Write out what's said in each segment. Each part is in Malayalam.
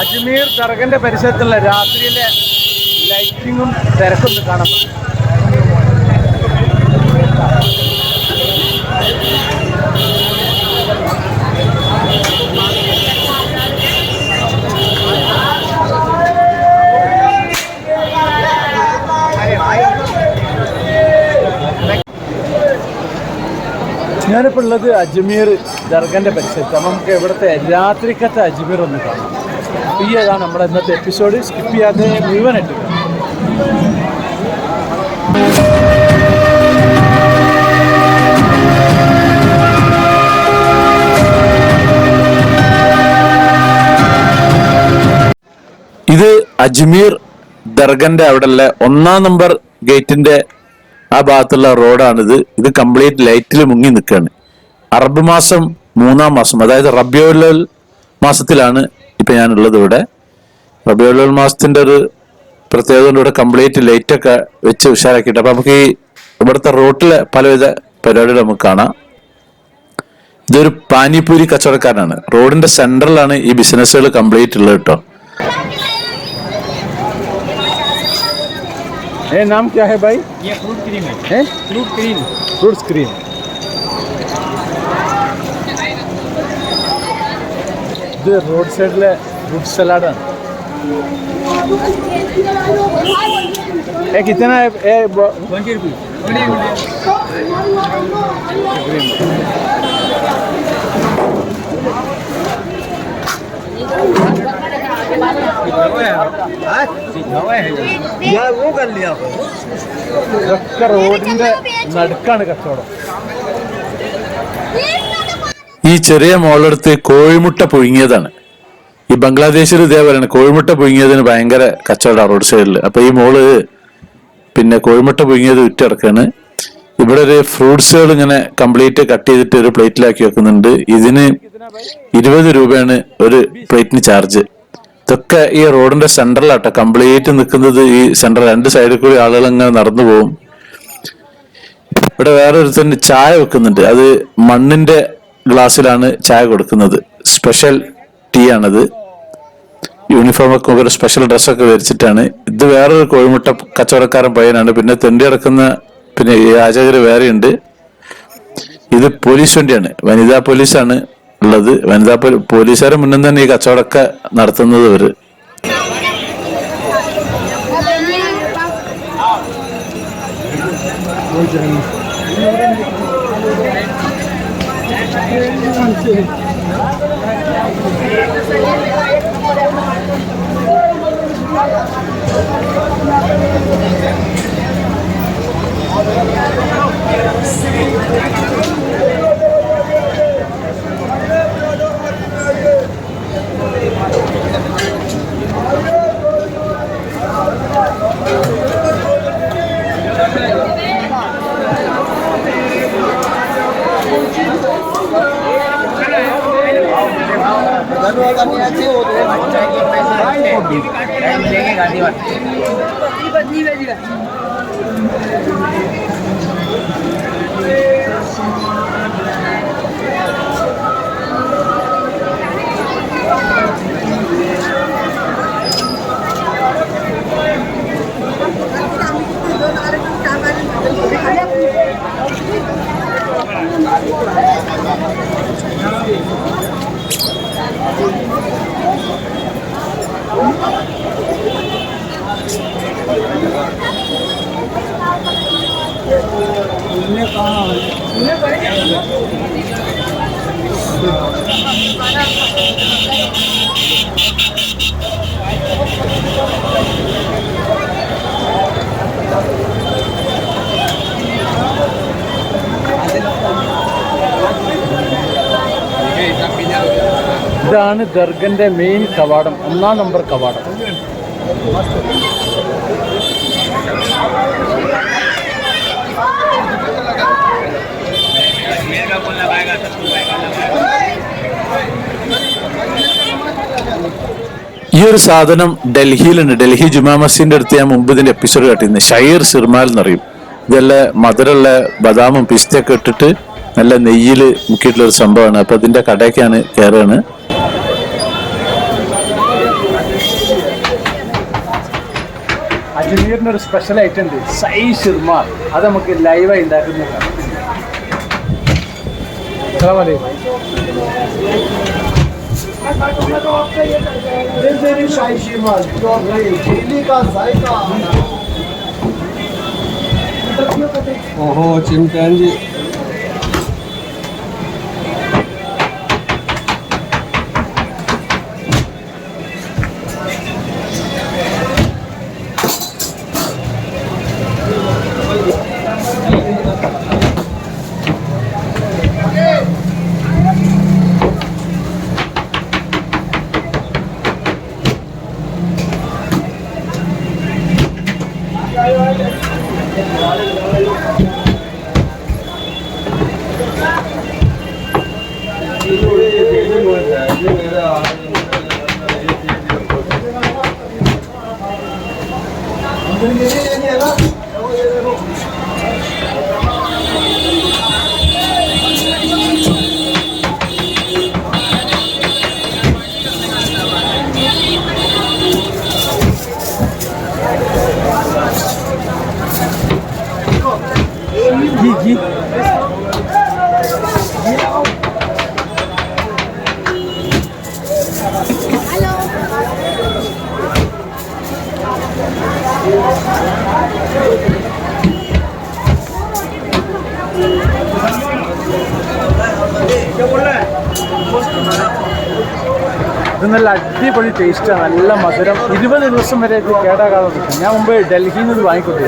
അജ്മീർ ദർഗന്റെ പരിസരത്തുള്ള രാത്രിയിലെ ലൈറ്റിങ്ങും തിരക്കൊന്ന് കാണാൻ പറ്റും. ഞാനിപ്പോൾ ഉള്ളത് അജ്മീർ ദർഗന്റെ പരിസരത്ത്. നമുക്ക് ഇവിടുത്തെ രാത്രിക്കത്തെ അജ്മീർ ഒന്ന് കാണാം. ഈ ഏതാണ് നമ്മുടെ ഇന്നത്തെ എപ്പിസോഡ്. സ്കിപ്പ് ചെയ്യാതെ മുഴുവനായിട്ട് ഇത് അജ്മീർ ദർഗന്റെ അവിടെയുള്ള 1-ാം നമ്പർ ഗേറ്റിന്റെ ആ ഭാഗത്തുള്ള റോഡാണിത്. ഇത് കംപ്ലീറ്റ് ലൈറ്റിൽ മുങ്ങി നിൽക്കുകയാണ്. അറബ് മാസം 3-ാം മാസം, അതായത് റബിയുൽ മാസത്തിലാണ് ഇപ്പൊ ഞാനുള്ളത് ഇവിടെ. റബിയുൽ മാസത്തിന്റെ ഒരു പ്രത്യേകത കൊണ്ട് ഇവിടെ കംപ്ലീറ്റ് ലൈറ്റൊക്കെ വെച്ച് ഉഷാറാക്കിയിട്ട് അപ്പൊ നമുക്ക് ഈ ഇവിടുത്തെ റോട്ടിലെ പലവിധ പരിപാടികൾ നമുക്ക് കാണാം. ഇതൊരു പാനിപൂരി കച്ചവടക്കാരനാണ്. റോഡിന്റെ സെന്ററിലാണ് ഈ ബിസിനസ്സുകൾ കംപ്ലീറ്റ് ഉള്ളത് കേട്ടോ. नाम क्या है भाई? ये फ्रूट क्रीम है। Fruit cream. ഇത് റോഡ് സൈഡിലെ ഫ്രൂട്ട് സലാഡാണ്. कितना है? 20 रुपीज। ഇതൊക്കെ റോഡിന്റെ നടുക്കാണ് കച്ചവടം. ഈ ചെറിയ മോളെടുത്ത് കോഴിമുട്ട പുഴുങ്ങിയതാണ്. ഈ ബംഗ്ലാദേശിൽ ഇതേപോലെയാണ്. കോഴിമുട്ട പുഴുങ്ങിയതിന് ഭയങ്കര കച്ചവടം റോഡ് സൈഡിൽ. അപ്പൊ ഈ മോള് പിന്നെ കോഴിമുട്ട പുഴുങ്ങിയത് വിറ്റിറക്കാണ്. ഇവിടെ ഒരു ഫ്രൂട്ട്സുകൾ ഇങ്ങനെ കംപ്ലീറ്റ് കട്ട് ചെയ്തിട്ട് ഒരു പ്ലേറ്റിലാക്കി വെക്കുന്നുണ്ട്. ഇതിന് 20 രൂപയാണ് ഒരു പ്ലേറ്റിന് ചാർജ്. ഇതൊക്കെ ഈ റോഡിന്റെ സെന്ററിലാട്ടോ കംപ്ലീറ്റ് നിൽക്കുന്നത്. ഈ സെന്റർ 2 സൈഡിൽ കൂടി ആളുകൾ ഇങ്ങനെ നടന്നു പോകും. ഇവിടെ വേറെ ഒരു തന്നെ ചായ വെക്കുന്നുണ്ട്. അത് മണ്ണിന്റെ ഗ്ലാസ്സിലാണ് ചായ കൊടുക്കുന്നത്. സ്പെഷ്യൽ ടീ ആണത്. യൂണിഫോം ഒക്കെ ഒരു സ്പെഷ്യൽ ഡ്രസ്സൊക്കെ ധരിച്ചിട്ടാണ്. ഇത് വേറൊരു കോഴിമുട്ട കച്ചവടക്കാരൻ പയ്യനാണ്. പിന്നെ തെണ്ടി കിടക്കുന്ന പിന്നെ യാചകര് വേറെയുണ്ട്. ഇത് പോലീസ് വണ്ടിയാണ്. വനിതാ പോലീസാണ് ഉള്ളത്. വനിതാ പോലീസുകാരെ മുന്നിൽ തന്നെ ഈ കച്ചവടമൊക്കെ നടത്തുന്നത് ഇവര്. ഇതാണ് ദർഗന്റെ മെയിൻ കവാടം, 1-ാം നമ്പർ കവാടം. ഈ ഒരു സാധനം ഡൽഹിയിലുണ്ട്. ഡൽഹി ജുമാ മസ്ജിദിന്റെ അടുത്ത് ഞാൻ മുമ്പ് ഇതിന്റെ എപ്പിസോഡ് കേട്ടിരുന്നു. ഷൈർ സിർമാൽ എന്നറിയും. ഇതെല്ലാം മധുരമുള്ള ബദാമും പിസ്തയൊക്കെ ഇട്ടിട്ട് നല്ല നെയ്യില് മുക്കിയിട്ടുള്ള ഒരു സംഭവമാണ്. അപ്പൊ അതിന്റെ കടയൊക്കെയാണ് കയറാണ്. അജ്മീറിൻ്റെ ഒരു സ്പെഷ്യൽ ഐറ്റം ഉണ്ട്, ഷൈ ഷിർമ. അത് നമുക്ക് ലൈവായി ഉണ്ടാക്കുന്നതാണ്. ओहो चिमटांजी ഇത് നല്ല അടിപൊളി ടേസ്റ്റാണ്, നല്ല മധുരം. 20 ദിവസം വരെ ഇത് കേടാകാതെ കിട്ടും. ഞാൻ മുമ്പ് ഡൽഹിയിൽ നിന്ന് ഇത് വാങ്ങിക്കൊണ്ടു.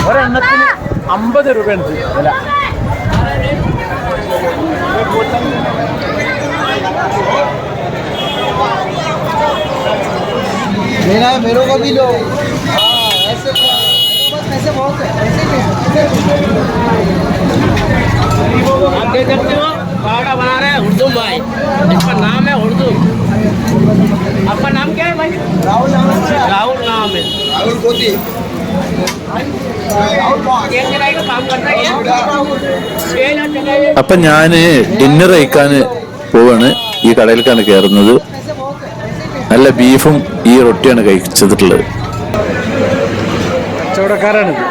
ഒരെണ്ണത്തിന് 50 രൂപയാണ് വില. मेरे को भी लो। ऐसे बहुत है, ऐसे आप देख सकते हो पावड़ा बना रहे हैं उर्दू भाई, इसका नाम है उर्दू। आपका नाम क्या है भाई? राहुल नाम है। राहुल नाम है। राहुल गोदी एक जगह का काम करता है ये। അപ്പൊ ഞാന് ഡിന്നർ കഴിക്കാൻ പോവാണ്. ഈ കടയിലേക്കാണ് കയറുന്നത്. നല്ല ബീഫും ഈ റൊട്ടിയാണ് കഴിച്ചിട്ടുള്ളത്. കച്ചവടക്കാരാണിത്.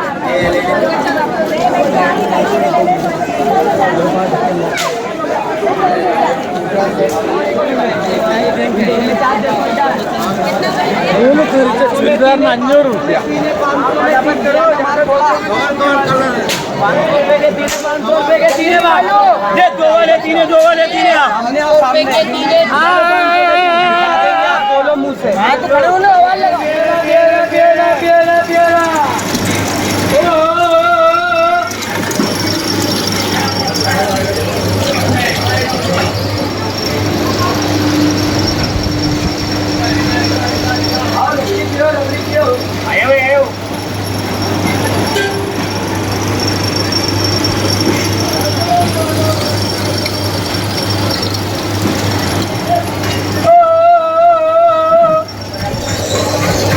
മൂന്ന് തീർച്ച ചുരിദാറിന് 500 രൂപ.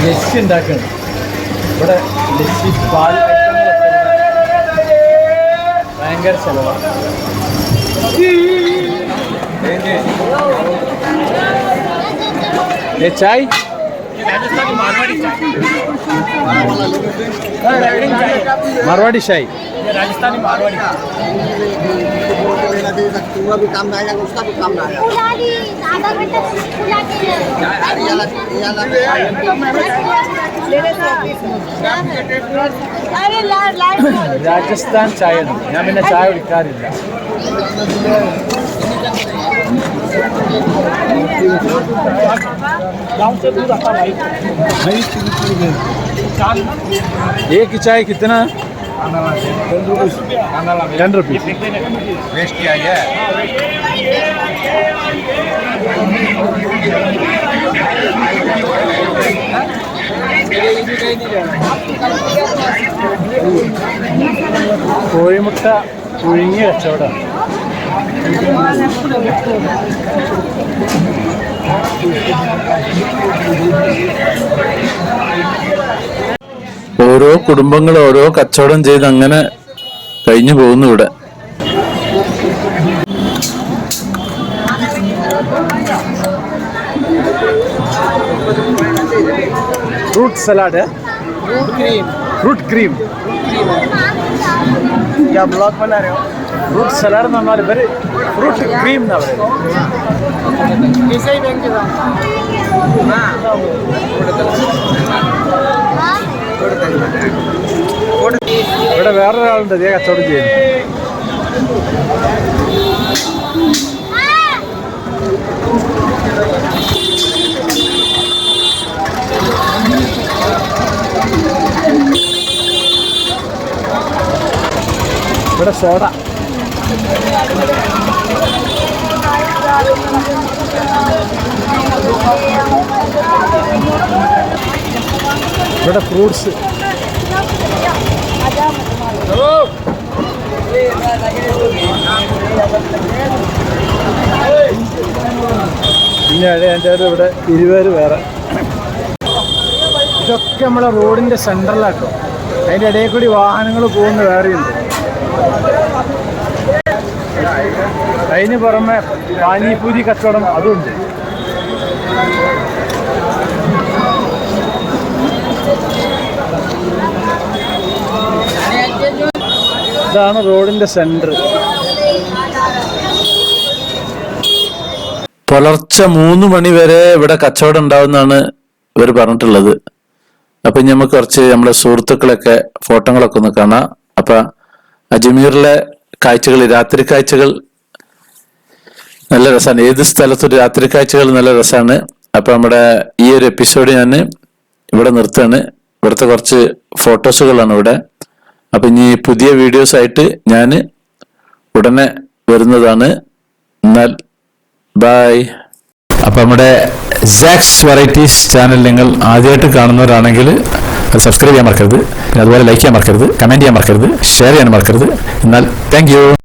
ലസ്സി ഉണ്ടാക്കണം ഇവിടെ. ലസ്സി പാൽ ഭയങ്കര ചെലവാണ്. ചായ് मारवाड़ी शाही, राजस्थानी मारवाड़ी। तुम्हारा भी काम आएगा, उसका भी काम आएगा। आधा घंटा राजस्थान चाय ഞാൻ പിന്നെ ചായ കുടിക്കാറില്ല. गाँव से दूर आता भाई। एक चाय कितना? 10 रुपये। वेस्ट किया है। കോഴിമുട്ട പുഴുങ്ങിയ കച്ചവടം. ഓരോ കുടുംബങ്ങൾ ഓരോ കച്ചവടം ചെയ്ത് അങ്ങനെ കഴിഞ്ഞു പോകുന്നു ഇവിടെ. फ्रूट सलाद है, फ्रूट क्रीम। क्या ब्लॉग बना रहे हो? फ्रूट सलाड എന്ന് പറഞ്ഞാൽ ഇവര് ഫ്രൂട്ട് ക്രീം എന്നാ പറയുന്നത്. ഇവിടെ വേറൊരാളുണ്ട് ഇതേ കച്ചവടം ചെയ്യുന്നു. ഇവിടെ സോഡ. ഇവിടെ ഫ്രൂട്ട്സ്. പിന്നെ എൻ്റെ ഇവിടെ 20 വേറെ. ഇതൊക്കെ നമ്മളെ റോഡിൻ്റെ സെൻട്രലാട്ടോ. അതിൻ്റെ ഇടയിൽ കൂടി വാഹനങ്ങൾ പോകുന്ന വേറെയുണ്ട്. അതിന് പുറമെ പാനിപൂരി കച്ചവടം അതുണ്ട്. ഇതാണ് റോഡിന്റെ സെന്റർ. പുലർച്ചെ 3 മണി വരെ ഇവിടെ കച്ചവടം ഉണ്ടാവുമെന്നാണ് ഇവർ പറഞ്ഞിട്ടുള്ളത്. അപ്പൊ ഇനി നമുക്ക് കുറച്ച് നമ്മുടെ സുഹൃത്തുക്കളൊക്കെ ഫോട്ടോകളൊക്കെ ഒന്ന് കാണാം. അപ്പൊ അജ്മീറിലെ കാഴ്ചകൾ, രാത്രി കാഴ്ചകൾ നല്ല രസമാണ്. ഏത് സ്ഥലത്തും രാത്രി കാഴ്ചകൾ നല്ല രസമാണ്. അപ്പൊ നമ്മുടെ ഈ ഒരു എപ്പിസോഡ് ഞാൻ ഇവിടെ നിർത്തുകയാണ്. ഇവിടുത്തെ കുറച്ച് ഫോട്ടോസുകളാണ് ഇവിടെ. അപ്പൊ ഇനി പുതിയ വീഡിയോസ് ആയിട്ട് ഞാൻ ഉടനെ വരുന്നതാണ്. എന്നാൽ ബൈ. അപ്പം നമ്മുടെ സാക്സ് വെറൈറ്റീസ് ചാനൽ നിങ്ങൾ ആദ്യമായിട്ട് കാണുന്നവരാണെങ്കിൽ സബ്സ്ക്രൈബ് ചെയ്യാൻ മറക്കരുത്. അതുപോലെ ലൈക്ക് ചെയ്യാൻ മറക്കരുത്, കമൻറ്റ് ചെയ്യാൻ മറക്കരുത്, ഷെയർ ചെയ്യാൻ മറക്കരുത്. എന്നാൽ താങ്ക് യു.